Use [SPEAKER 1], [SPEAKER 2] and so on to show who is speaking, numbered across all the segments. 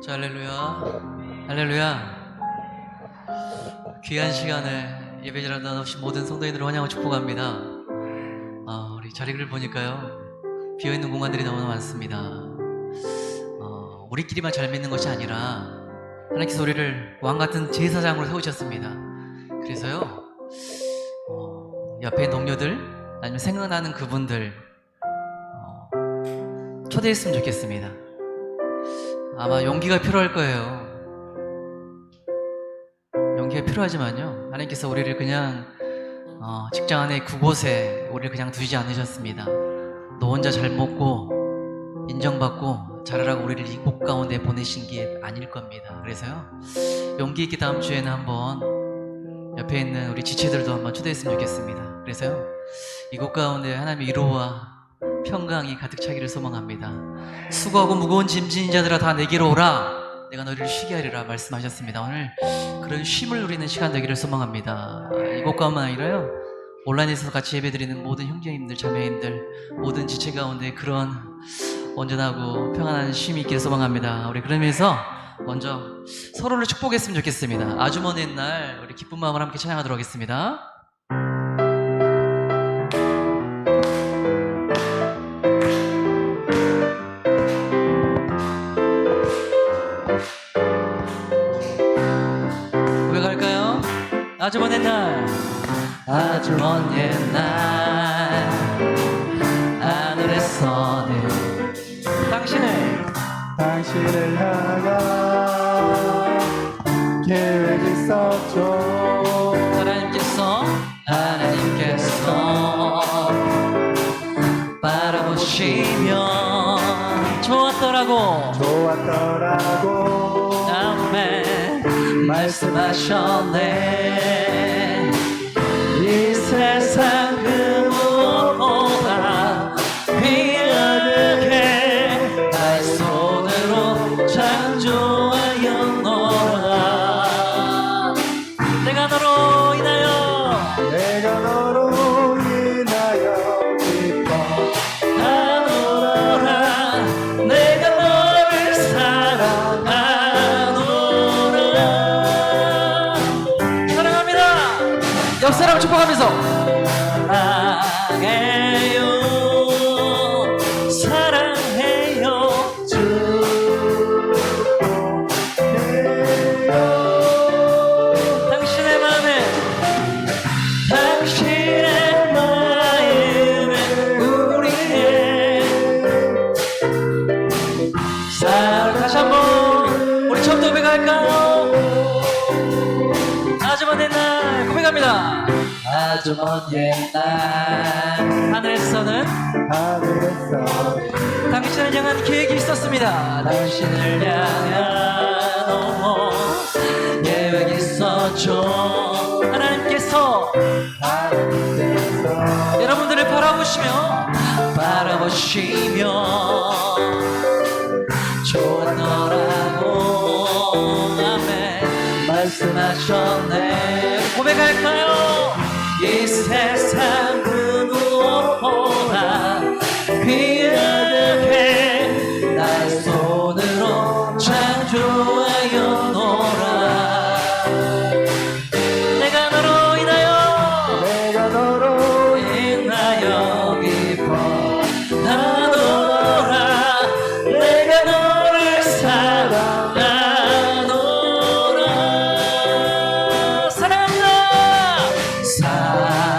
[SPEAKER 1] 자, 할렐루야, 할렐루야. 귀한 시간에 예배자를 나누신 모든 성도인들을 환영하고 축복합니다. 우리 자리를 보니까요, 비어있는 공간들이 너무 많습니다. 우리끼리만 잘 믿는 것이 아니라 하나님께서 우리를 왕같은 제사장으로 세우셨습니다. 그래서요, 옆에 동료들 아니면 생각나는 그분들 초대했으면 좋겠습니다. 아마 용기가 필요할 거예요. 용기가 필요하지만요, 하나님께서 우리를 그냥 직장 안에 그곳에 우리를 그냥 두지 않으셨습니다. 너 혼자 잘 먹고 인정받고 잘하라고 우리를 이곳 가운데 보내신 게 아닐 겁니다. 그래서요, 용기 있게 다음 주에는 한번 옆에 있는 우리 지체들도 한번 초대했으면 좋겠습니다. 그래서요, 이곳 가운데 하나님의 위로와 평강이 가득 차기를 소망합니다. 수고하고 무거운 짐진 자들아 다 내게로 오라, 내가 너희를 쉬게 하리라 말씀하셨습니다. 오늘 그런 쉼을 누리는 시간 되기를 소망합니다. 이곳 가운데만 아니라요, 온라인에서 같이 예배드리는 모든 형제님들, 자매님들, 모든 지체 가운데 그런 온전하고 평안한 쉼이 있기를 소망합니다. 우리 그러면서 먼저 서로를 축복했으면 좋겠습니다. 아주 먼 옛날 우리 기쁜 마음을 함께 찬양하도록 하겠습니다. 아주 먼 옛날, 아주 먼 옛날 하늘에서는 당신을 향한 계획이 있었죠. 하나님께서 바라보시면 좋았더라고 아멘 말씀하셨네. 이 세상 그 무엇보다 귀하게 나의 손으로 창조하였노라. 내가 너로 인하여 기뻐 하노라. 내가 너를 사랑하노라. 사랑합니다. 옆 사람 축복하면서 사랑해요 당신의 마음에 우리의 다시 한번 우리 처음부터 고백할까요? 아주 먼 옛날 고백합니다. 아주 먼 옛날 하늘에서는 당신을 향한 계획이 있었습니다. 당신을 향한 계획이 있었죠. 하나님께서 여러분들을 바라보시며 좋았더라고 아멘 말씀하셨네. 고백할까요? 이 세상 그 무엇보다 귀하게 나의 손으로 창조하였노라. 내가 너로 인하여 기뻐 하노라. 내가 너를 사랑하노라. 사랑합니다. 사랑해요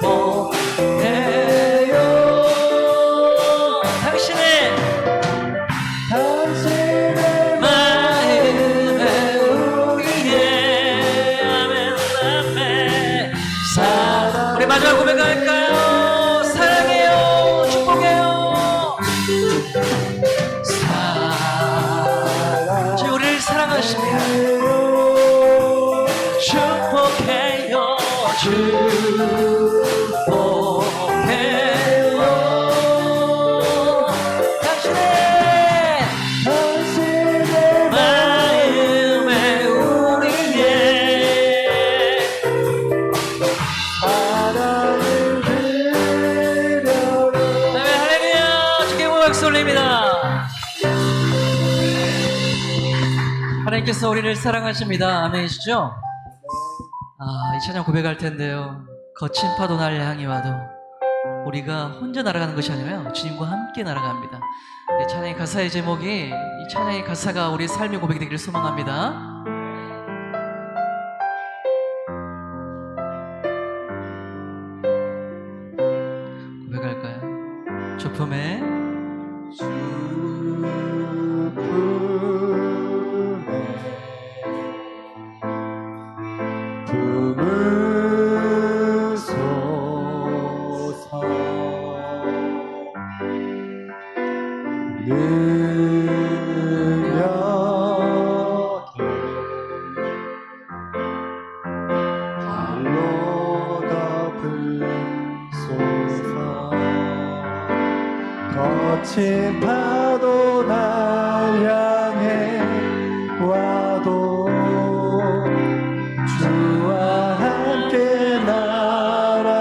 [SPEAKER 1] 축복해요. 당신의 마음에 우리의 아멘 아멘 우리 마지막 고백할까요? 사랑해요 축복해요. 주님 우리를 사랑하십니다. 축복해요 축복해요. 당신의 마음에 우리의 하나님께서 우리를 사랑하십니다. 아멘이시죠? 이 찬양 고백할 텐데요. 거친 파도 날 향해 와도 우리가 혼자 날아가는 것이 아니라요, 주님과 함께 날아갑니다. 이 찬양의 가사의 제목이, 이 찬양의 가사가 우리의 삶의 고백이 되기를 소망합니다. 고백할까요? 조품에
[SPEAKER 2] 품으소서 능력에 발로 덮으소서 거친 파도 날 향해 와도 주와 함께 날아오르리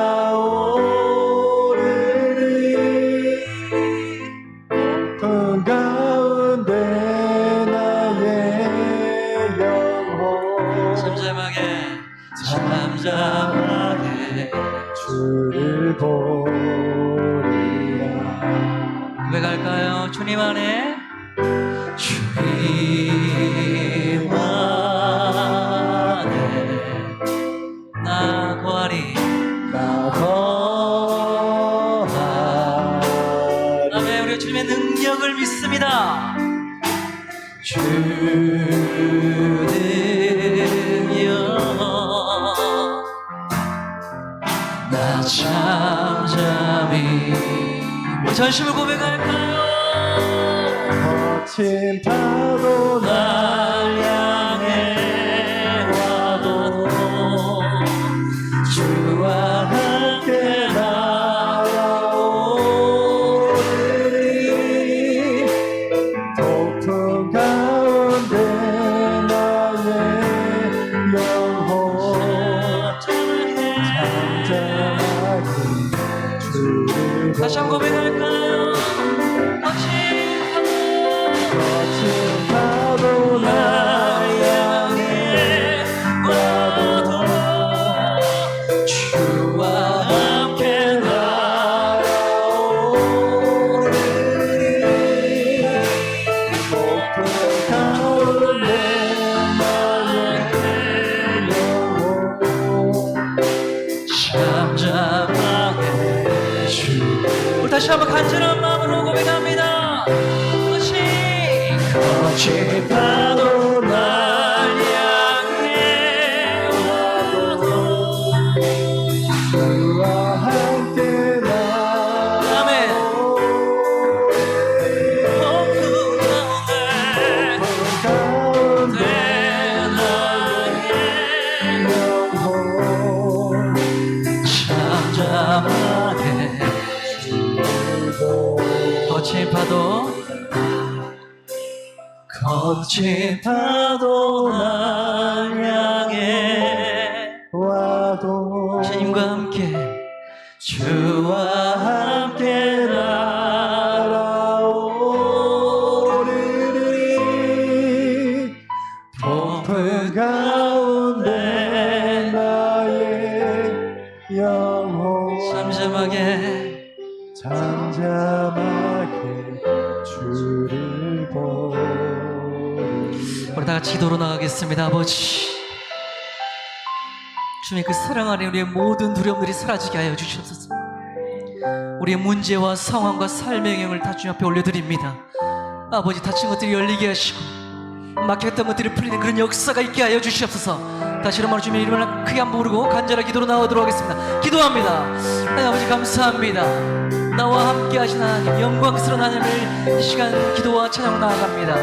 [SPEAKER 2] 깊은 가운데 나의 영혼
[SPEAKER 1] 잠잠하게
[SPEAKER 2] 주를 보리라.
[SPEAKER 1] 고백할까요? 주님 안에, 주님 안에 나 거하리.
[SPEAKER 2] 나 거하리.
[SPEAKER 1] 아멘. 우리 주님의 능력을 믿습니다. 주 능력 나 잠잠히. 우리 전심을 고백할까요?
[SPEAKER 2] 거친 파도 날 향해 와도 주와 함께 날아오르리 높은 가운데 나의 영혼 잠잠하게 주를
[SPEAKER 1] 다시 한번 고백할까요?
[SPEAKER 2] 거친 파도 날 향해 와도 주와 함께 날아오르리 높은 가운데 나의 영혼
[SPEAKER 1] 잠잠하게 주. 우리 다시 한번 간절한 마음으로 고백합니다. 거친 파도 날 향해 와도
[SPEAKER 2] 주와 함께 날아오르리
[SPEAKER 1] 높은 가운데 나의
[SPEAKER 2] 영혼
[SPEAKER 1] 잠잠하게 거친 파도 날 향해
[SPEAKER 2] 와도
[SPEAKER 1] 주님과 함께, 주와 함께
[SPEAKER 2] 날아오르리 높은 가운데 나의 영혼
[SPEAKER 1] 잠잠하게
[SPEAKER 2] 주를 보리라.
[SPEAKER 1] 우리 다 같이 기도로 나가겠습니다. 아버지, 주님 그 사랑 안에 우리의 모든 두려움들이 사라지게 하여 주시옵소서. 우리의 문제와 상황과 삶의 영역을 다 주님 앞에 올려드립니다. 아버지, 닫힌 것들이 열리게 하시고 막혔던 것들이 풀리는 그런 역사가 있게 하여 주시옵소서. 다시 한번 주님의 이름을 크게 한번 부르고 간절하게 기도로 나오도록 하겠습니다. 기도합니다. 하나님 아버지 감사합니다. 나와 함께 하신 하나님, 영광스러운 하나님을 이 시간 기도와 찬양으로 나아갑니다.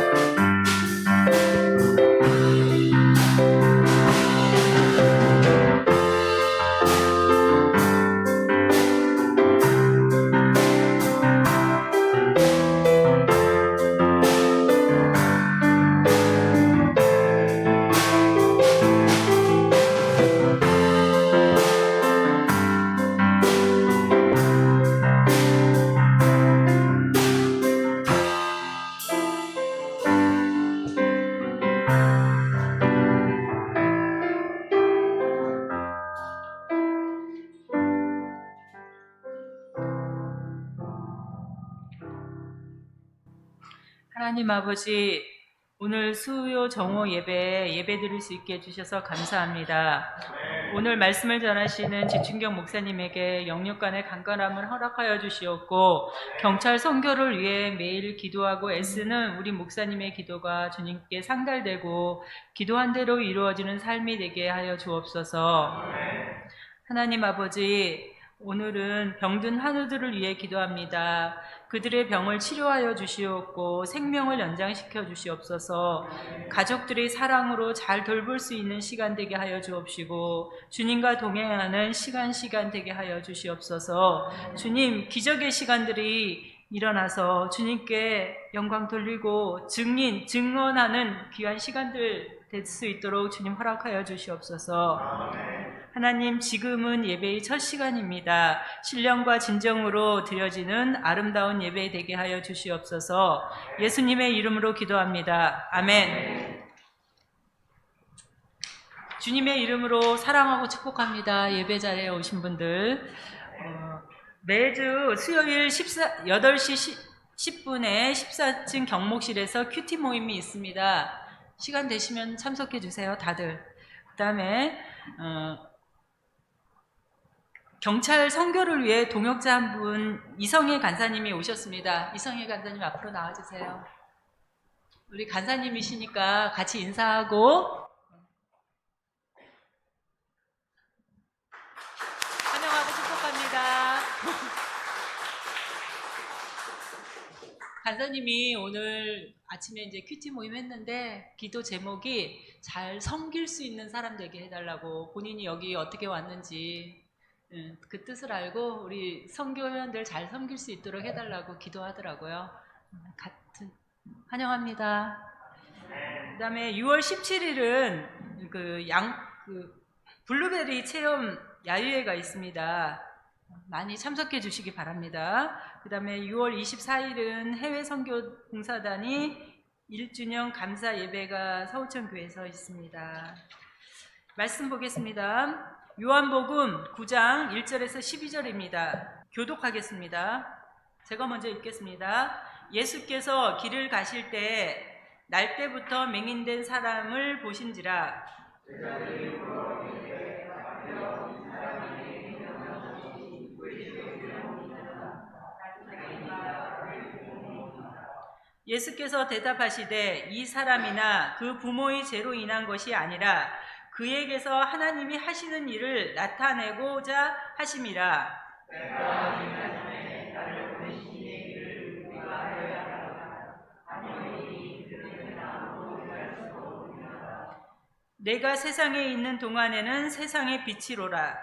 [SPEAKER 3] 하나님 아버지, 오늘 수요 정오 예배 드릴 수 있게 해주셔서 감사합니다. 오늘 말씀을 전하시는 지춘경 목사님에게 영육간의 강건함을 허락하여 주시옵고, 경찰 선교를 위해 매일 기도하고 애쓰는 우리 목사님의 기도가 주님께 상달되고 기도한 대로 이루어지는 삶이 되게 하여 주옵소서. 하나님 아버지, 오늘은 병든 환우들을 위해 기도합니다. 그들의 병을 치료하여 주시옵고 생명을 연장시켜 주시옵소서. 가족들의 사랑으로 잘 돌볼 수 있는 시간 되게 하여 주옵시고 주님과 동행하는 시간 되게 하여 주시옵소서. 주님, 기적의 시간들이 일어나서 주님께 영광 돌리고 증언하는 귀한 시간들 될 수 있도록 주님 허락하여 주시옵소서. 하나님, 지금은 예배의 첫 시간입니다. 신령과 진정으로 드려지는 아름다운 예배 되게 하여 주시옵소서. 예수님의 이름으로 기도합니다. 아멘. 주님의 이름으로 사랑하고 축복합니다. 예배 자리에 오신 분들, 매주 수요일 8시 10분에 14층 경목실에서 큐티 모임이 있습니다. 시간 되시면 참석해 주세요, 다들. 그 다음에 경찰 선교를 위해 동역자 한 분, 이성희 간사님이 오셨습니다. 이성희 간사님 앞으로 나와주세요. 우리 간사님이시니까 같이 인사하고 환영하고 축복합니다. 간사님이 오늘 아침에 이제 큐티 모임 했는데 기도 제목이 잘 섬길 수 있는 사람 되게 해달라고, 본인이 여기 어떻게 왔는지 그 뜻을 알고 우리 선교회원들 잘 섬길 수 있도록 해달라고 기도하더라고요. 같은 환영합니다. 그다음에 6월 17일은 블루베리 체험 야유회가 있습니다. 많이 참석해 주시기 바랍니다. 그 다음에 6월 24일은 해외 선교 봉사단이 1주년 감사 예배가 서울천 교회에서 있습니다. 말씀 보겠습니다. 요한복음 9장 1절에서 12절입니다. 교독하겠습니다. 제가 먼저 읽겠습니다. 예수께서 길을 가실 때 날 때부터 맹인된 사람을 보신지라. 예수께서 대답하시되 이 사람이나 그 부모의 죄로 인한 것이 아니라 그에게서 하나님이 하시는 일을 나타내고자 하심이라. 내가 세상에 있는 동안에는 세상의 빛이로라.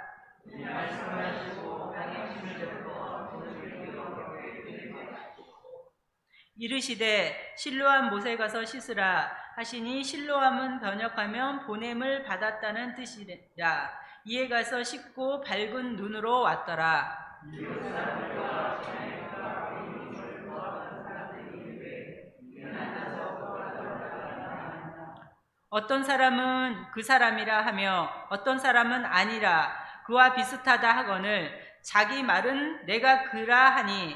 [SPEAKER 3] 이르시되 실로암 못에 가서 씻으라 하시니, 실로암은 번역하면 보냄을 받았다는 뜻이라. 이에 가서 씻고 밝은 눈으로 왔더라. 어떤 사람은 그 사람이라 하며 어떤 사람은 아니라 그와 비슷하다 하거늘 자기 말은 내가 그라 하니,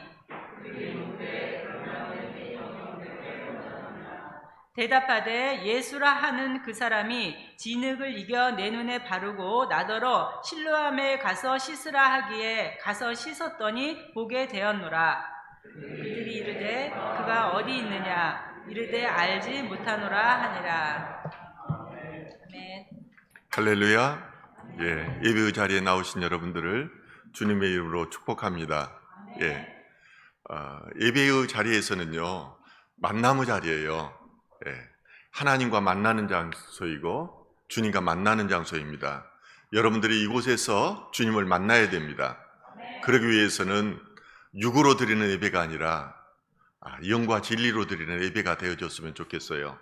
[SPEAKER 3] 대답하되 예수라 하는 그 사람이 진흙을 이겨 내 눈에 바르고 나더러 실로암에 가서 씻으라 하기에 가서 씻었더니 보게 되었노라. 그들이 이르되 그가 어디 있느냐 이르되 알지 못하노라 하니라. 아멘.
[SPEAKER 4] 할렐루야. 예배의 자리에 나오신 여러분들을 주님의 이름으로 축복합니다. 예배의 자리에서는요, 만남의 자리예요. 하나님과 만나는 장소이고 주님과 만나는 장소입니다. 여러분들이 이곳에서 주님을 만나야 됩니다. 그러기 위해서는 육으로 드리는 예배가 아니라 영과 진리로 드리는 예배가 되어줬으면 좋겠어요.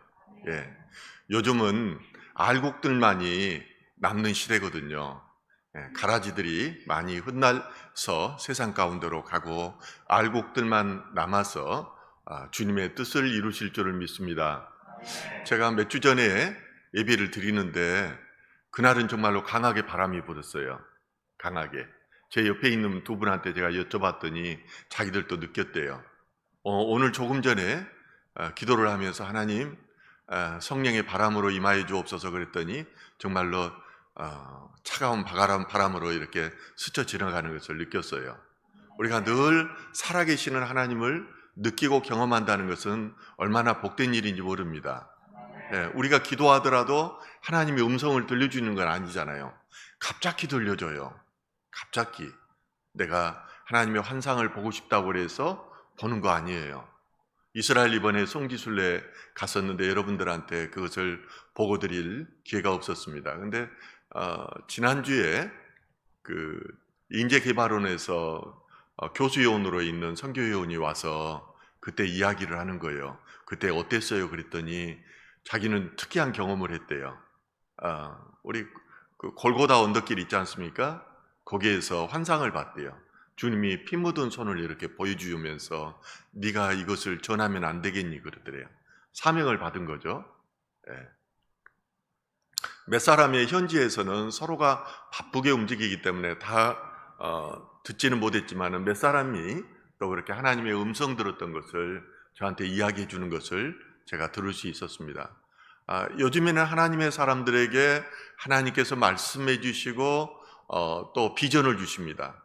[SPEAKER 4] 요즘은 알곡들만이 남는 시대거든요. 가라지들이 많이 흩날서 세상 가운데로 가고 알곡들만 남아서 주님의 뜻을 이루실 줄을 믿습니다. 제가 몇 주 전에 예배를 드리는데 그날은 정말로 강하게 바람이 불었어요. 강하게. 제 옆에 있는 두 분한테 제가 여쭤봤더니 자기들도 느꼈대요. 오늘 조금 전에 기도를 하면서 하나님 성령의 바람으로 임하여 주옵소서 그랬더니 정말로 차가운 바람으로 이렇게 스쳐 지나가는 것을 느꼈어요. 우리가 늘 살아계시는 하나님을 느끼고 경험한다는 것은 얼마나 복된 일인지 모릅니다. 우리가 기도하더라도 하나님의 음성을 들려주는 건 아니잖아요. 갑자기 들려줘요. 갑자기 내가 하나님의 환상을 보고 싶다고 해서 보는 거 아니에요. 이스라엘 이번에 성지순례 갔었는데 여러분들한테 그것을 보고 드릴 기회가 없었습니다. 근데 지난주에 그 인재개발원에서 교수요원으로 있는 선교요원이 와서 그때 이야기를 하는 거예요. 그때 어땠어요? 그랬더니 자기는 특이한 경험을 했대요. 우리 그 골고다 언덕길 있지 않습니까? 거기에서 환상을 봤대요. 주님이 피 묻은 손을 이렇게 보여주면서 네가 이것을 전하면 안 되겠니? 그러더래요. 사명을 받은 거죠. 몇 사람의 현지에서는 서로가 바쁘게 움직이기 때문에 다 듣지는 못했지만 몇 사람이 또 그렇게 하나님의 음성 들었던 것을 저한테 이야기해 주는 것을 제가 들을 수 있었습니다. 요즘에는 하나님의 사람들에게 하나님께서 말씀해 주시고 또 비전을 주십니다.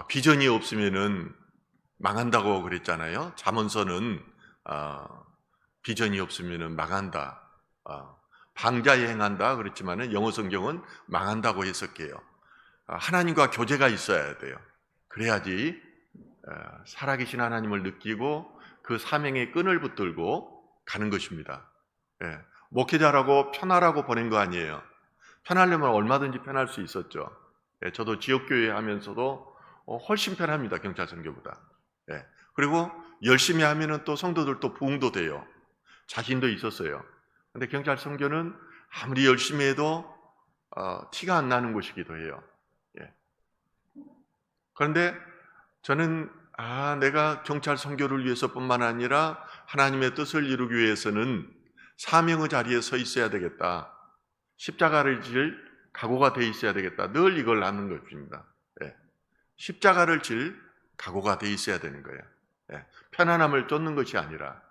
[SPEAKER 4] 비전이 없으면은 망한다고 그랬잖아요. 잠언서는 비전이 없으면은 망한다. 방자에 행한다 그랬지만은 영어 성경은 망한다고 해석해요. 하나님과 교제가 있어야 돼요. 그래야지 살아계신 하나님을 느끼고 그 사명의 끈을 붙들고 가는 것입니다. 목회자라고 편하라고 보낸 거 아니에요. 편하려면 얼마든지 편할 수 있었죠. 저도 지역교회 하면서도 훨씬 편합니다. 경찰선교보다. 그리고 열심히 하면은 또 성도들도 부흥도 돼요. 자신도 있었어요. 근데 경찰선교는 아무리 열심히 해도 티가 안 나는 곳이기도 해요. 그런데 저는 내가 경찰 선교를 위해서뿐만 아니라 하나님의 뜻을 이루기 위해서는 사명의 자리에 서 있어야 되겠다. 십자가를 질 각오가 돼 있어야 되겠다. 늘 이걸 하는 것입니다. 십자가를 질 각오가 돼 있어야 되는 거예요. 편안함을 쫓는 것이 아니라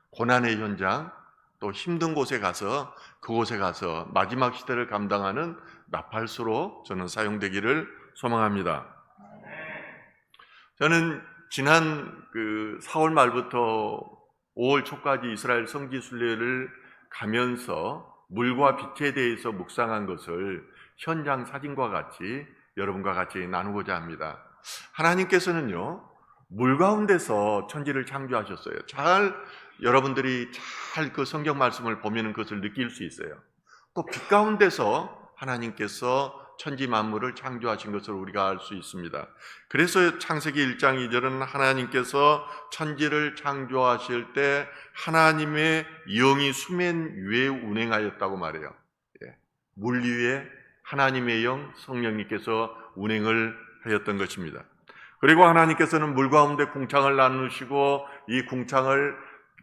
[SPEAKER 4] 고난의 현장, 또 힘든 곳에 가서 그곳에 가서 마지막 시대를 감당하는 나팔수로 저는 사용되기를 소망합니다. 저는 지난 4월 말부터 5월 초까지 이스라엘 성지순례를 가면서 물과 빛에 대해서 묵상한 것을 현장 사진과 같이 여러분과 같이 나누고자 합니다. 하나님께서는요, 물 가운데서 천지를 창조하셨어요. 여러분들이 잘 그 성경 말씀을 보면 그것을 느낄 수 있어요. 또 빛 가운데서 하나님께서 천지 만물을 창조하신 것을 우리가 알 수 있습니다. 그래서 창세기 1장 2절은 하나님께서 천지를 창조하실 때 하나님의 영이 수면 위에 운행하였다고 말해요. 물 위에 하나님의 영, 성령님께서 운행을 하였던 것입니다. 그리고 하나님께서는 물 가운데 궁창을 나누시고 이 궁창을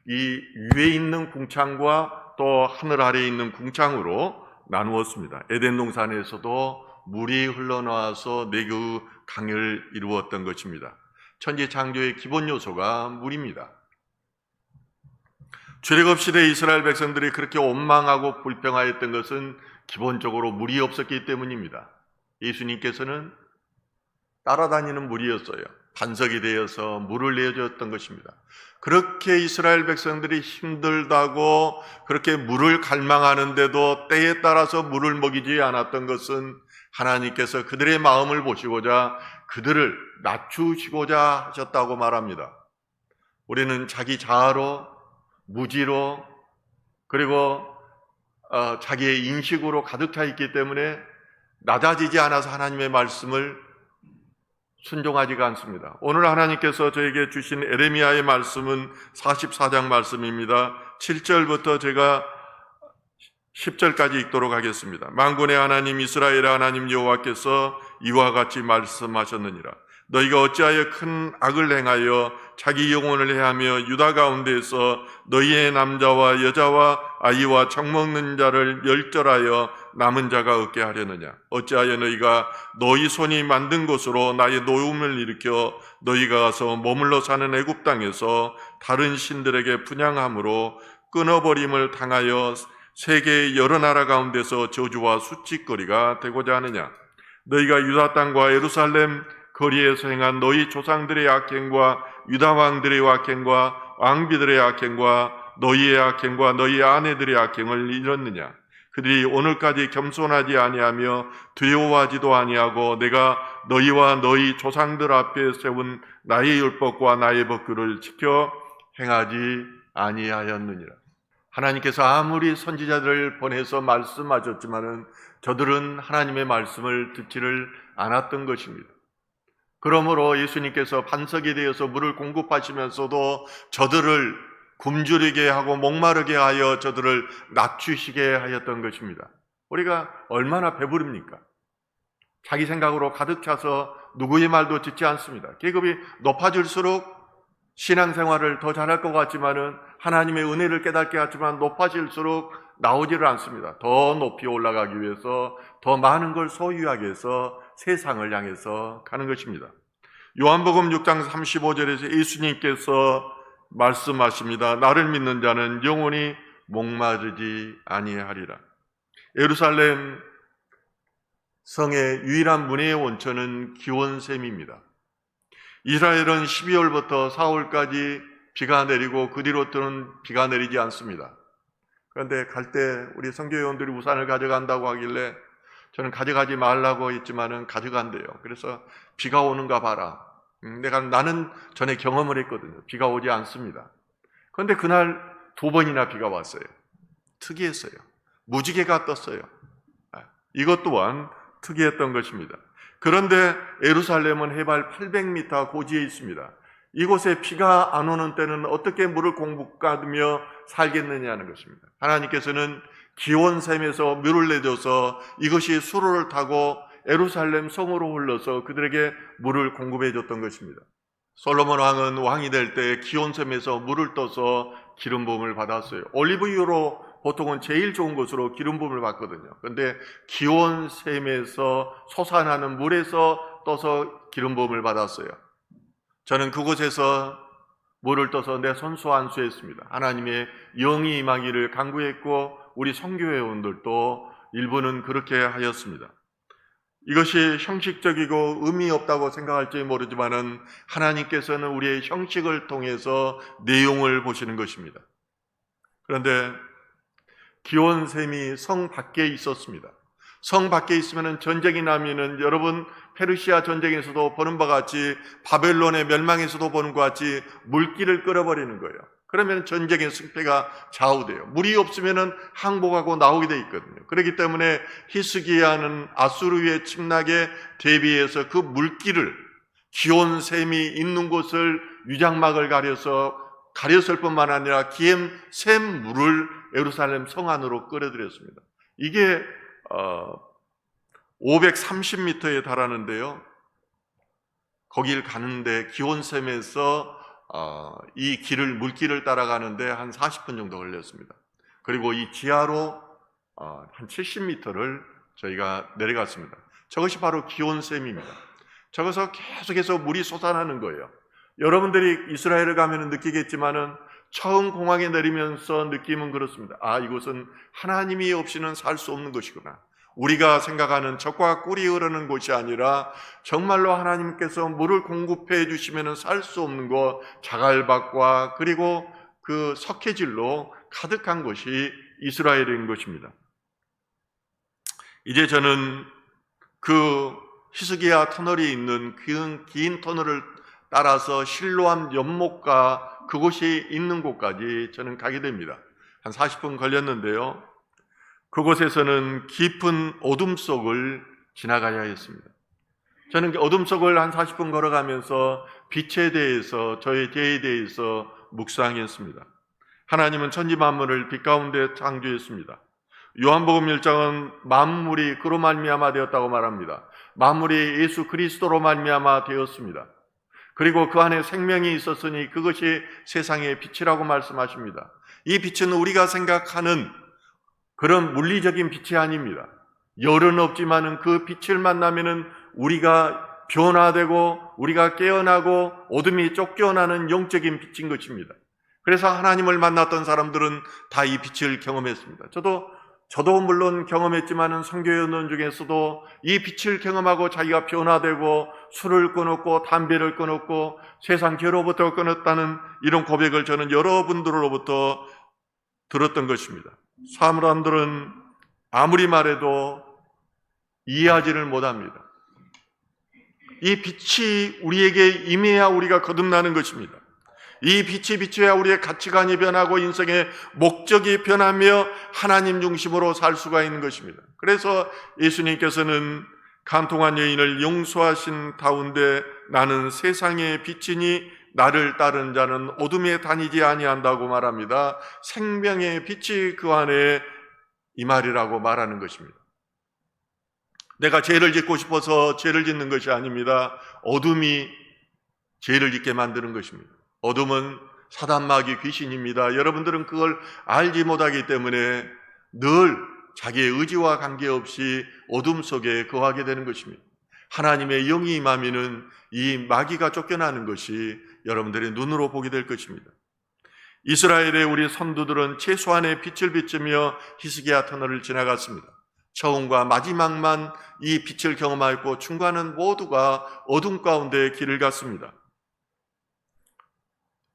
[SPEAKER 4] 이 위에 있는 궁창과 또 하늘 아래에 있는 궁창으로 나누었습니다. 에덴 동산에서도 물이 흘러나와서 내그 강을 이루었던 것입니다. 천지 창조의 기본 요소가 물입니다. 출애굽 시대 이스라엘 백성들이 그렇게 원망하고 불평하였던 것은 기본적으로 물이 없었기 때문입니다. 예수님께서는 따라다니는 물이었어요. 반석이 되어서 물을 내어주었던 것입니다. 그렇게 이스라엘 백성들이 힘들다고 그렇게 물을 갈망하는데도 때에 따라서 물을 먹이지 않았던 것은 하나님께서 그들의 마음을 보시고자 그들을 낮추시고자 하셨다고 말합니다. 우리는 자기 자아로, 무지로, 그리고 자기의 인식으로 가득 차 있기 때문에 낮아지지 않아서 하나님의 말씀을 순종하지가 않습니다. 오늘 하나님께서 저에게 주신 에레미야의 말씀은 44장 말씀입니다. 7절부터 제가 10절까지 읽도록 하겠습니다. 만군의 하나님 이스라엘의 하나님 여호와께서 이와 같이 말씀하셨느니라. 너희가 어찌하여 큰 악을 행하여 자기 영혼을 해하며 유다 가운데에서 너희의 남자와 여자와 아이와 젖먹는 자를 멸절하여 남은 자가 얻게 하려느냐? 어찌하여 너희가 너희 손이 만든 곳으로 나의 노움을 일으켜 너희가 가서 머물러 사는 애굽 땅에서 다른 신들에게 분향함으로 끊어버림을 당하여 세계의 여러 나라 가운데서 저주와 수치거리가 되고자 하느냐? 너희가 유다 땅과 예루살렘 거리에서 행한 너희 조상들의 악행과 유다 왕들의 악행과 왕비들의 악행과 너희의 악행과 너희 아내들의 악행을 잃었느냐? 그들이 오늘까지 겸손하지 아니하며 두려워하지도 아니하고 내가 너희와 너희 조상들 앞에 세운 나의 율법과 나의 법규를 지켜 행하지 아니하였느니라. 하나님께서 아무리 선지자들을 보내서 말씀하셨지만은 저들은 하나님의 말씀을 듣지를 않았던 것입니다. 그러므로 예수님께서 반석에 대해서 물을 공급하시면서도 저들을 굶주리게 하고 목마르게 하여 저들을 낮추시게 하였던 것입니다. 우리가 얼마나 배부릅니까? 자기 생각으로 가득 차서 누구의 말도 듣지 않습니다. 계급이 높아질수록 신앙생활을 더 잘할 것 같지만은 하나님의 은혜를 깨닫게 하지만 높아질수록 나오지를 않습니다. 더 높이 올라가기 위해서 더 많은 걸 소유하기 위해서 세상을 향해서 가는 것입니다. 요한복음 6장 35절에서 예수님께서 말씀하십니다. 나를 믿는 자는 영원히 목마르지 아니하리라. 예루살렘 성의 유일한 문의 원천은 기온샘입니다. 이스라엘은 12월부터 4월까지 비가 내리고 그 뒤로부터는 비가 내리지 않습니다. 그런데 갈 때 우리 선교회원들이 우산을 가져간다고 하길래 저는 가져가지 말라고 했지만은 가져간대요. 그래서 비가 오는가 봐라. 나는 전에 경험을 했거든요. 비가 오지 않습니다. 그런데 그날 2번이나 비가 왔어요. 특이했어요. 무지개가 떴어요. 이것 또한 특이했던 것입니다. 그런데 예루살렘은 해발 800m 고지에 있습니다. 이곳에 비가 안 오는 때는 어떻게 물을 공급받으며 살겠느냐는 것입니다. 하나님께서는 기온샘에서 물을 내줘서 이것이 수로를 타고 예루살렘 성으로 흘러서 그들에게 물을 공급해 줬던 것입니다. 솔로몬 왕은 왕이 될 때 기온샘에서 물을 떠서 기름 부음을 받았어요. 올리브유로 보통은 제일 좋은 것으로 기름 부음을 받거든요. 그런데 기온샘에서 솟아나는 물에서 떠서 기름 부음을 받았어요. 저는 그곳에서 물을 떠서 내 손수 안수했습니다. 하나님의 영이 임하기를 간구했고 우리 선교회원들도 일부는 그렇게 하였습니다. 이것이 형식적이고 의미 없다고 생각할지 모르지만은 하나님께서는 우리의 형식을 통해서 내용을 보시는 것입니다. 그런데 기온샘이 성 밖에 있었습니다. 성 밖에 있으면 전쟁이 나면은 여러분 페르시아 전쟁에서도 보는 바와 같이 바벨론의 멸망에서도 보는 것 같이 물길을 끌어버리는 거예요. 그러면 전쟁의 승패가 좌우돼요. 물이 없으면 항복하고 나오게 돼 있거든요. 그렇기 때문에 히스기야는 아수르의 침략에 대비해서 그 물길을 기온샘이 있는 곳을 유장막을 가렸을 뿐만 아니라 기온샘 물을 예루살렘 성 안으로 끌어들였습니다. 이게 530m에 달하는데요. 거길 가는데 기온샘에서 이 물길을 따라가는데 한 40분 정도 걸렸습니다. 그리고 이 지하로 한 70m를 저희가 내려갔습니다. 저것이 바로 기온샘입니다. 저것서 계속해서 물이 솟아나는 거예요. 여러분들이 이스라엘을 가면 느끼겠지만은 처음 공항에 내리면서 느낌은 그렇습니다. 이곳은 하나님이 없이는 살 수 없는 것이구나. 우리가 생각하는 젖과 꿀이 흐르는 곳이 아니라 정말로 하나님께서 물을 공급해 주시면 살 수 없는 곳, 자갈밭과 그리고 그 석회질로 가득한 곳이 이스라엘인 것입니다. 이제 저는 그 히스기야 터널이 있는 긴 터널을 따라서 실로암 연못과 그곳이 있는 곳까지 저는 가게 됩니다. 한 40분 걸렸는데요. 그곳에서는 깊은 어둠 속을 지나가야 했습니다. 저는 어둠 속을 한 40분 걸어가면서 빛에 대해서, 저의 죄에 대해서 묵상했습니다. 하나님은 천지 만물을 빛 가운데 창조했습니다. 요한복음 1장은 만물이 그로 말미암아 되었다고 말합니다. 만물이 예수 그리스도로 말미암아 되었습니다. 그리고 그 안에 생명이 있었으니 그것이 세상의 빛이라고 말씀하십니다. 이 빛은 우리가 생각하는 그런 물리적인 빛이 아닙니다. 열은 없지만은 그 빛을 만나면은 우리가 변화되고 우리가 깨어나고 어둠이 쫓겨나는 영적인 빛인 것입니다. 그래서 하나님을 만났던 사람들은 다 이 빛을 경험했습니다. 저도 물론 경험했지만은 선교연원 중에서도 이 빛을 경험하고 자기가 변화되고 술을 끊었고 담배를 끊었고 세상 죄로부터 끊었다는 이런 고백을 저는 여러분들로부터 들었던 것입니다. 사람들은 아무리 말해도 이해하지를 못합니다. 이 빛이 우리에게 임해야 우리가 거듭나는 것입니다. 이 빛이 비춰야 우리의 가치관이 변하고 인생의 목적이 변하며 하나님 중심으로 살 수가 있는 것입니다. 그래서 예수님께서는 간통한 여인을 용서하신 가운데 나는 세상의 빛이니 나를 따른 자는 어둠에 다니지 아니한다고 말합니다. 생명의 빛이 그 안에 이 말이라고 말하는 것입니다. 내가 죄를 짓고 싶어서 죄를 짓는 것이 아닙니다. 어둠이 죄를 짓게 만드는 것입니다. 어둠은 사단 마귀 귀신입니다. 여러분들은 그걸 알지 못하기 때문에 늘 자기의 의지와 관계없이 어둠 속에 거하게 되는 것입니다. 하나님의 영이 임하면은 이 마귀가 쫓겨나는 것이 여러분들의 눈으로 보게 될 것입니다. 이스라엘의 우리 선두들은 최소한의 빛을 비추며 히스기야 터널을 지나갔습니다. 처음과 마지막만 이 빛을 경험하였고 중간은 모두가 어둠 가운데 길을 갔습니다.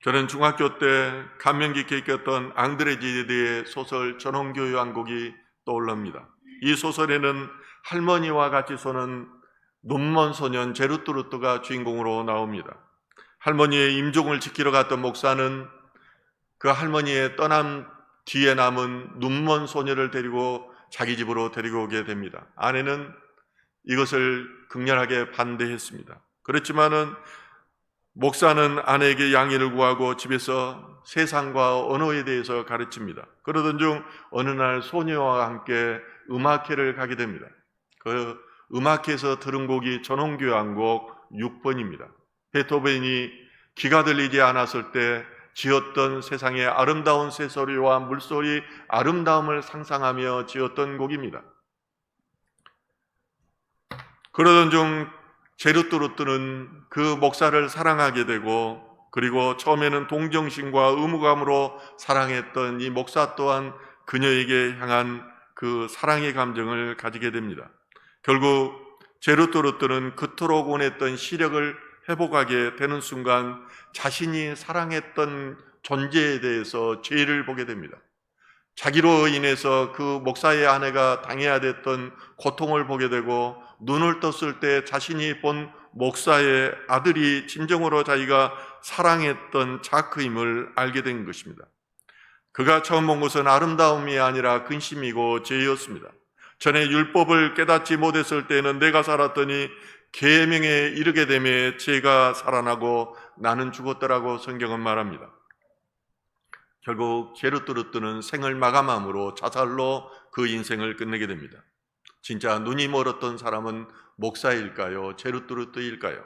[SPEAKER 4] 저는 중학교 때 감명 깊게 읽었던 앙드레 지데의 소설 전홍교 요한곡이 떠올릅니다. 이 소설에는 할머니와 같이 소는 눈먼 소년 제루뚜루트가 주인공으로 나옵니다. 할머니의 임종을 지키러 갔던 목사는 그 할머니의 떠난 뒤에 남은 눈먼 소녀를 데리고 자기 집으로 데리고 오게 됩니다. 아내는 이것을 극렬하게 반대했습니다. 그렇지만은 목사는 아내에게 양해를 구하고 집에서 세상과 언어에 대해서 가르칩니다. 그러던 중 어느 날 소녀와 함께 음악회를 가게 됩니다. 그 음악회에서 들은 곡이 전홍교향곡 6번입니다. 베토벤이 귀가 들리지 않았을 때 지었던 세상의 아름다운 새소리와 물소리, 아름다움을 상상하며 지었던 곡입니다. 그러던 중 제루뚜루트는 그 목사를 사랑하게 되고 그리고 처음에는 동정심과 의무감으로 사랑했던 이 목사 또한 그녀에게 향한 그 사랑의 감정을 가지게 됩니다. 결국 제루뚜루트는 그토록 원했던 시력을 회복하게 되는 순간 자신이 사랑했던 존재에 대해서 죄를 보게 됩니다. 자기로 인해서 그 목사의 아내가 당해야 됐던 고통을 보게 되고 눈을 떴을 때 자신이 본 목사의 아들이 진정으로 자기가 사랑했던 자크임을 알게 된 것입니다. 그가 처음 본 것은 아름다움이 아니라 근심이고 죄였습니다. 전에 율법을 깨닫지 못했을 때는 내가 살았더니 계명에 이르게 되매 죄가 살아나고 나는 죽었더라고 성경은 말합니다. 결국 제루뚜루트는 생을 마감함으로 자살로 그 인생을 끝내게 됩니다. 진짜 눈이 멀었던 사람은 목사일까요? 제루뚜루트일까요?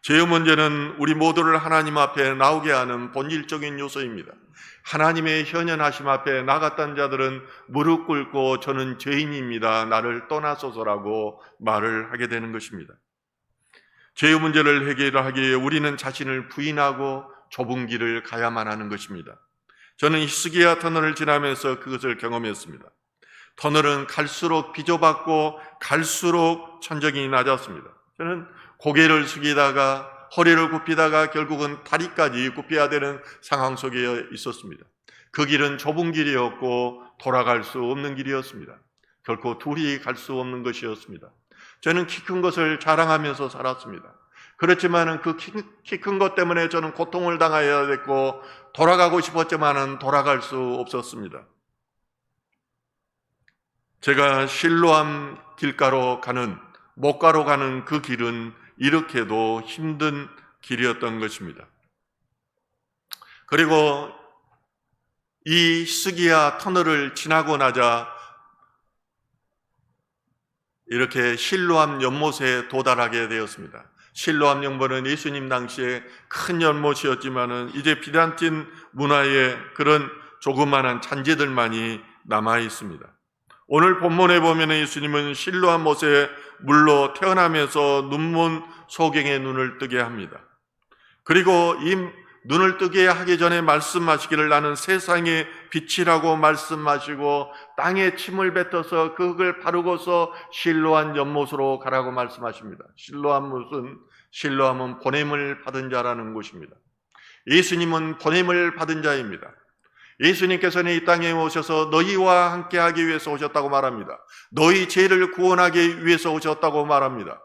[SPEAKER 4] 죄의 문제는 우리 모두를 하나님 앞에 나오게 하는 본질적인 요소입니다. 하나님의 현현하심 앞에 나갔던 자들은 무릎 꿇고 저는 죄인입니다. 나를 떠나소서라고 말을 하게 되는 것입니다. 죄의 문제를 해결하기 위해 우리는 자신을 부인하고 좁은 길을 가야만 하는 것입니다. 저는 히스기야 터널을 지나면서 그것을 경험했습니다. 터널은 갈수록 비좁았고 갈수록 천정이 낮았습니다. 저는 고개를 숙이다가 허리를 굽히다가 결국은 다리까지 굽혀야 되는 상황 속에 있었습니다. 그 길은 좁은 길이었고 돌아갈 수 없는 길이었습니다. 결코 둘이 갈 수 없는 것이었습니다. 저는 키 큰 것을 자랑하면서 살았습니다. 그렇지만은 그 키 큰 것 때문에 저는 고통을 당해야 됐고 돌아가고 싶었지만은 돌아갈 수 없었습니다. 제가 실로암 길가로 가는 목가로 가는 그 길은 이렇게도 힘든 길이었던 것입니다. 그리고 이 히스기야 터널을 지나고 나자 이렇게 실로암 연못에 도달하게 되었습니다. 실로암 연못은 예수님 당시에 큰 연못이었지만은 이제 비단틴 문화의 그런 조그마한 잔재들만이 남아 있습니다. 오늘 본문에 보면 예수님은 실로암 못에 물로 태어나면서 눈먼 소경의 눈을 뜨게 합니다. 그리고 이 눈을 뜨게 하기 전에 말씀하시기를 나는 세상의 빛이라고 말씀하시고 땅에 침을 뱉어서 그 흙을 바르고서 실로암 연못으로 가라고 말씀하십니다. 실로암은 보냄을 받은 자라는 곳입니다. 예수님은 보냄을 받은 자입니다. 예수님께서는 이 땅에 오셔서 너희와 함께 하기 위해서 오셨다고 말합니다. 너희 죄를 구원하기 위해서 오셨다고 말합니다.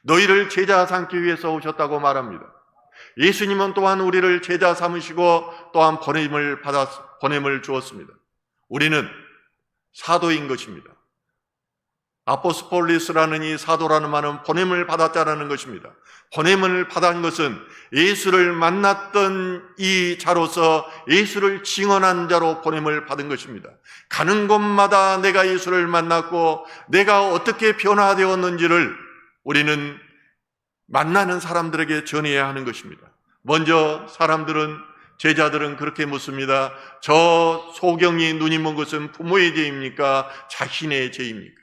[SPEAKER 4] 너희를 제자 삼기 위해서 오셨다고 말합니다. 예수님은 또한 우리를 제자 삼으시고 또한 보냄을 주었습니다. 우리는 사도인 것입니다. 아포스폴리스라는 이 사도라는 말은 보냄을 받았다라는 것입니다. 보냄을 받은 것은 예수를 만났던 이 자로서 예수를 증언한 자로 보냄을 받은 것입니다. 가는 곳마다 내가 예수를 만났고 내가 어떻게 변화되었는지를 우리는 만나는 사람들에게 전해야 하는 것입니다. 먼저 제자들은 그렇게 묻습니다. 저 소경이 눈이 먼 것은 부모의 죄입니까? 자신의 죄입니까?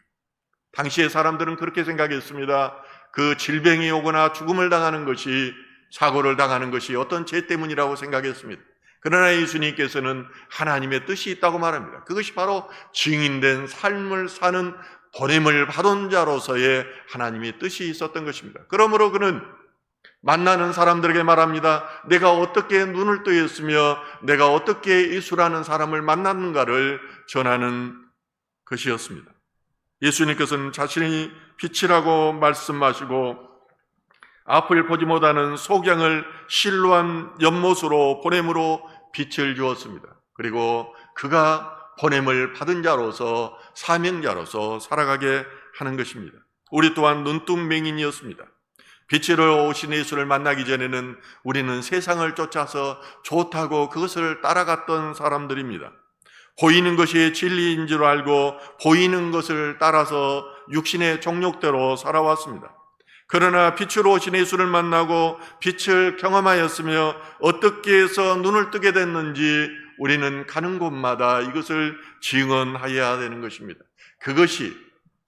[SPEAKER 4] 당시의 사람들은 그렇게 생각했습니다. 그 질병이 오거나 죽음을 당하는 것이, 사고를 당하는 것이 어떤 죄 때문이라고 생각했습니다. 그러나 예수님께서는 하나님의 뜻이 있다고 말합니다. 그것이 바로 증인된 삶을 사는 보냄을 받은 자로서의 하나님의 뜻이 있었던 것입니다. 그러므로 그는 만나는 사람들에게 말합니다. 내가 어떻게 눈을 뜨였으며 내가 어떻게 예수라는 사람을 만났는가를 전하는 것이었습니다. 예수님께서는 자신이 빛이라고 말씀하시고 앞을 보지 못하는 소경을 실로암 연못으로 보냄으로 빛을 주었습니다. 그리고 그가 보냄을 받은 자로서 사명자로서 살아가게 하는 것입니다. 우리 또한 눈뚱맹인이었습니다. 빛으로 오신 예수를 만나기 전에는 우리는 세상을 쫓아서 좋다고 그것을 따라갔던 사람들입니다. 보이는 것이 진리인 줄 알고 보이는 것을 따라서 육신의 정욕대로 살아왔습니다. 그러나 빛으로 오신 예수를 만나고 빛을 경험하였으며 어떻게 해서 눈을 뜨게 됐는지 우리는 가는 곳마다 이것을 증언하여야 되는 것입니다. 그것이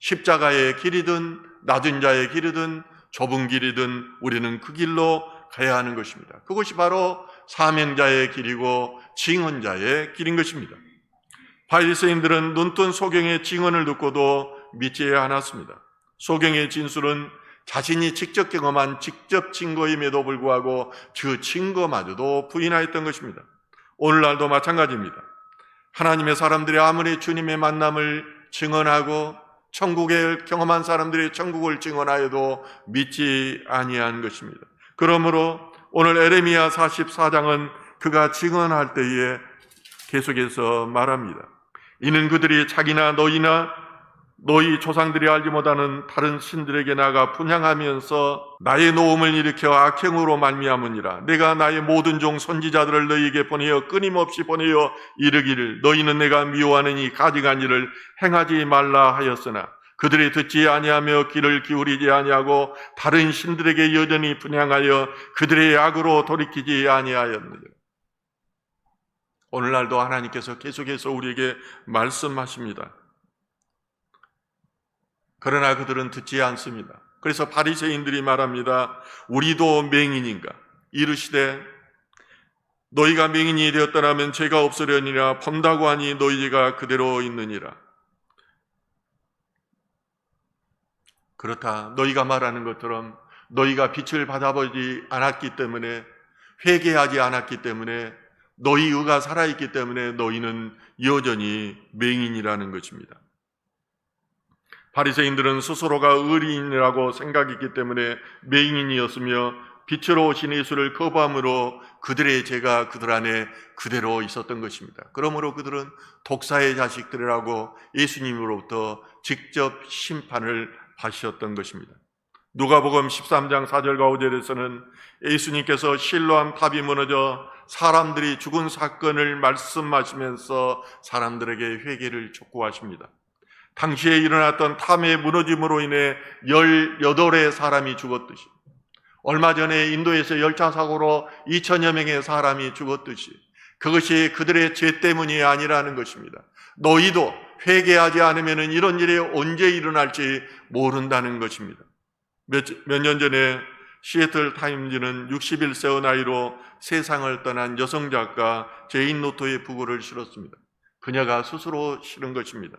[SPEAKER 4] 십자가의 길이든 낮은 자의 길이든 좁은 길이든 우리는 그 길로 가야 하는 것입니다. 그것이 바로 사명자의 길이고 증언자의 길인 것입니다. 바리새인들은 눈뜬 소경의 증언을 듣고도 믿지 않았습니다. 소경의 진술은 자신이 직접 경험한 직접 증거임에도 불구하고 그 증거마저도 부인하였던 것입니다. 오늘날도 마찬가지입니다. 하나님의 사람들이 아무리 주님의 만남을 증언하고 천국을 경험한 사람들이 천국을 증언하여도 믿지 아니한 것입니다. 그러므로 오늘 에레미야 44장은 그가 증언할 때에 계속해서 말합니다. 이는 그들이 자기나 너희 조상들이 알지 못하는 다른 신들에게 나가 분향하면서 나의 노음을 일으켜 악행으로 말미암으니라. 내가 나의 모든 종 선지자들을 너희에게 보내어 끊임없이 보내어 이르기를 너희는 내가 미워하는 이 가증한 일을 행하지 말라 하였으나 그들이 듣지 아니하며 귀를 기울이지 아니하고 다른 신들에게 여전히 분향하여 그들의 악으로 돌이키지 아니하였느니라. 오늘날도 하나님께서 계속해서 우리에게 말씀하십니다. 그러나 그들은 듣지 않습니다. 그래서 바리새인들이 말합니다. 우리도 맹인인가? 이르시되 너희가 맹인이 되었더라면 죄가 없으려니라. 범다고 하니 너희 죄가 그대로 있느니라. 그렇다. 너희가 말하는 것처럼 너희가 빛을 받아보지 않았기 때문에, 회개하지 않았기 때문에, 너희 의가 살아있기 때문에 너희는 여전히 맹인이라는 것입니다. 바리새인들은 스스로가 의리인이라고 생각했기 때문에 맹인이었으며 빛으로 오신 예수를 거부함으로 그들의 죄가 그들 안에 그대로 있었던 것입니다. 그러므로 그들은 독사의 자식들이라고 예수님으로부터 직접 심판을 받으셨던 것입니다. 누가복음 13장 4절과 5절에서는 예수님께서 실로암 탑이 무너져 사람들이 죽은 사건을 말씀하시면서 사람들에게 회개를 촉구하십니다. 당시에 일어났던 탐의 무너짐으로 인해 18의 사람이 죽었듯이, 얼마 전에 인도에서 열차 사고로 2천여 명의 사람이 죽었듯이, 그것이 그들의 죄 때문이 아니라는 것입니다. 너희도 회개하지 않으면 이런 일이 언제 일어날지 모른다는 것입니다. 몇 년 전에 시애틀 타임즈는 61세의 나이로 세상을 떠난 여성 작가 제인 노토의 부고를 실었습니다. 그녀가 스스로 실은 것입니다.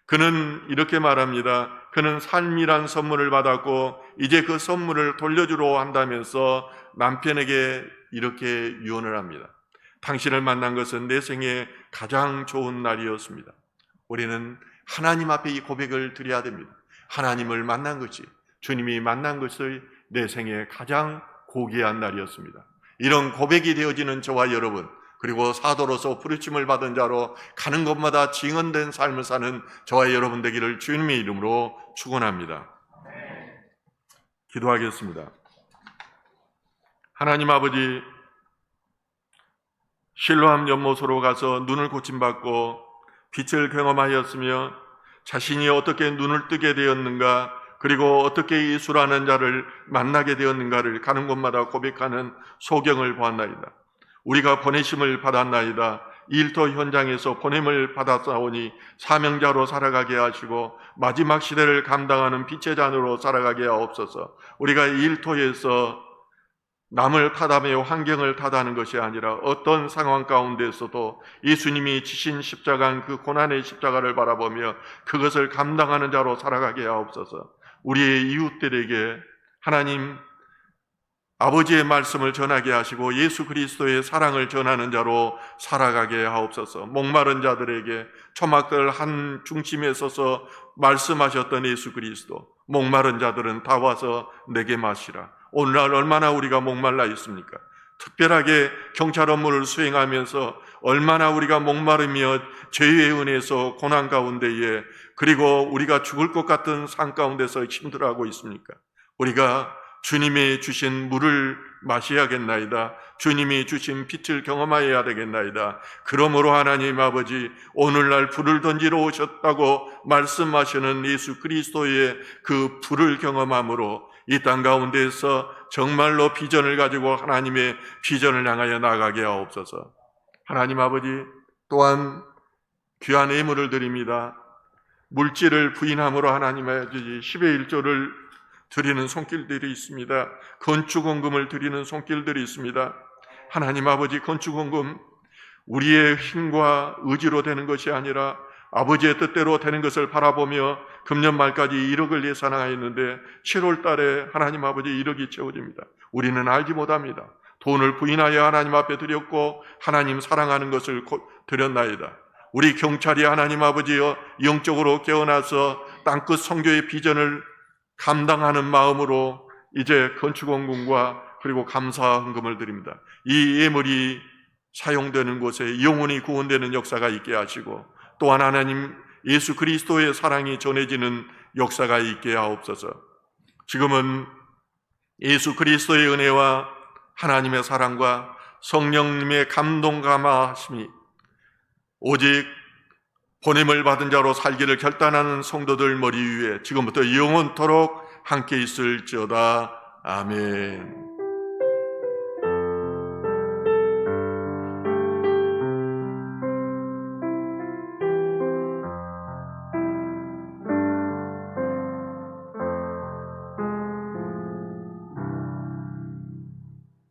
[SPEAKER 4] 그는 이렇게 말합니다. 그는 삶이란 선물을 받았고 이제 그 선물을 돌려주려 한다면서 남편에게 이렇게 유언을 합니다. 당신을 만난 것은 내 생에 가장 좋은 날이었습니다. 우리는 하나님 앞에 이 고백을 드려야 됩니다. 하나님을 만난 것이, 주님이 만난 것을 내 생에 가장 고귀한 날이었습니다. 이런 고백이 되어지는 저와 여러분, 그리고 사도로서 부르심을 받은 자로 가는 곳마다 증언된 삶을 사는 저와 여러분 되기를 주님의 이름으로 축원합니다. 기도하겠습니다. 하나님 아버지, 실로암 연못으로 가서 눈을 고침받고 빛을 경험하였으며 자신이 어떻게 눈을 뜨게 되었는가, 그리고 어떻게 예수라는 자를 만나게 되었는가를 가는 곳마다 고백하는 소경을 보았나이다. 우리가 보내심을 받았나이다. 일터 현장에서 보냄을 받았사오니 사명자로 살아가게 하시고 마지막 시대를 감당하는 빛의 잔으로 살아가게 하옵소서. 우리가 일터에서 남을 탓하며 환경을 탓하는 것이 아니라 어떤 상황 가운데서도 예수님이 지신 십자가인 그 고난의 십자가를 바라보며 그것을 감당하는 자로 살아가게 하옵소서. 우리의 이웃들에게 하나님 아버지의 말씀을 전하게 하시고 예수 그리스도의 사랑을 전하는 자로 살아가게 하옵소서. 목마른 자들에게 초막들 한 중심에 서서 말씀하셨던 예수 그리스도, 목마른 자들은 다 와서 내게 마시라. 오늘날 얼마나 우리가 목말라 있습니까? 특별하게 경찰 업무를 수행하면서 얼마나 우리가 목마르며 죄의 은혜에서 고난 가운데에, 그리고 우리가 죽을 것 같은 산 가운데서 힘들어하고 있습니까? 우리가 주님이 주신 물을 마셔야겠나이다. 주님이 주신 빛을 경험하여야 되겠나이다. 그러므로 하나님 아버지, 오늘날 불을 던지러 오셨다고 말씀하시는 예수 그리스도의 그 불을 경험함으로 이 땅 가운데에서 정말로 비전을 가지고 하나님의 비전을 향하여 나가게 하옵소서. 하나님 아버지, 또한 귀한 예물을 드립니다. 물질을 부인함으로 하나님 아버지 10의 1조를 드리는 손길들이 있습니다. 건축원금을 드리는 손길들이 있습니다. 하나님 아버지, 건축원금 우리의 힘과 의지로 되는 것이 아니라 아버지의 뜻대로 되는 것을 바라보며 금년 말까지 1억을 예산하였는데 7월 달에 하나님 아버지 1억이 채워집니다. 우리는 알지 못합니다. 돈을 부인하여 하나님 앞에 드렸고 하나님 사랑하는 것을 드렸나이다. 우리 경찰이 하나님 아버지여 영적으로 깨어나서 땅끝 선교의 비전을 감당하는 마음으로 이제 건축원금과 그리고 감사헌금을 드립니다. 이 예물이 사용되는 곳에 영혼이 구원되는 역사가 있게 하시고, 또한 하나님 예수 그리스도의 사랑이 전해지는 역사가 있게 하옵소서. 지금은 예수 그리스도의 은혜와 하나님의 사랑과 성령님의 감동 감화하심이 오직 보냄을 받은 자로 살기를 결단하는 성도들 머리 위에 지금부터 영원토록 함께 있을지어다. 아멘.